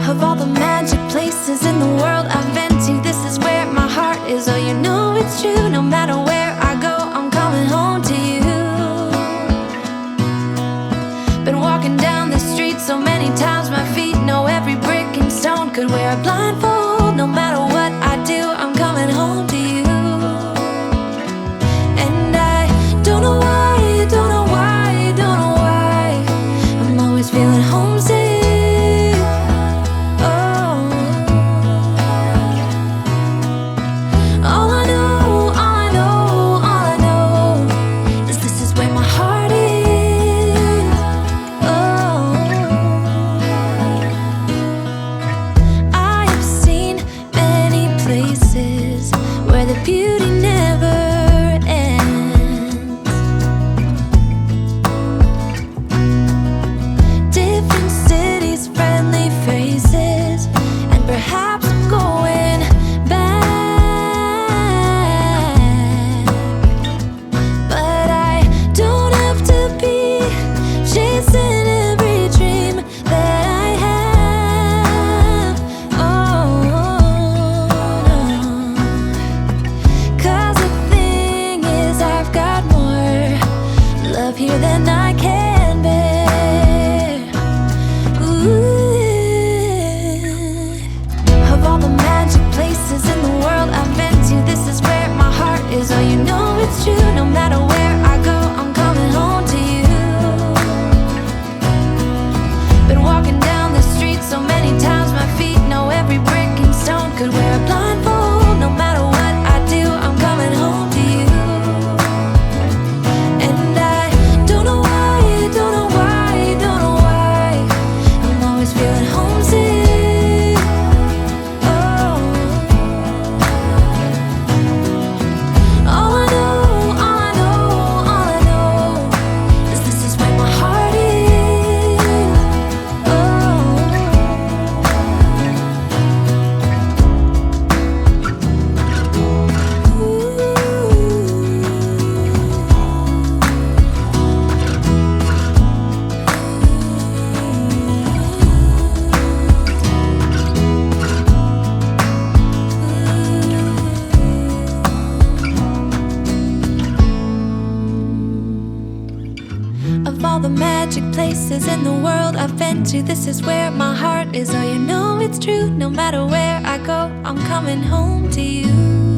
Of all the magic places in the world I've been to, this is where my heart is. Oh, you know it's true. No matter where I go, I'm coming home to you. Been walking down the street so many times, my feet know every brick and stone. Could wear a blindfold. No matter what I do, I'm coming home to you. And I don't know why, don't know why, don't know why I'm always feeling homesick. Beauty never ends. Different cities, friendly faces, and perhaps I'm going back. But I don't have to be chasing every dream that I have. Oh, love here than I can bear. Ooh. Of all the magic places in the world I've been to, this is where my heart is. Oh, you know it's true. No matter where I go, I'm coming home to you. Been walking down the street so many times, my feet know every brick and stone. Could wear a blindfold. No matter what I do, I'm coming home to you. And I don't know why, don't know why, don't know why I'm always feeling homesick. Oh, all I know, all I know, all I know is this is where my heart is. Oh. Of all the magic places in the world I've been to, this is where my heart is. Oh, you know it's true. No matter where I go, I'm coming home to you.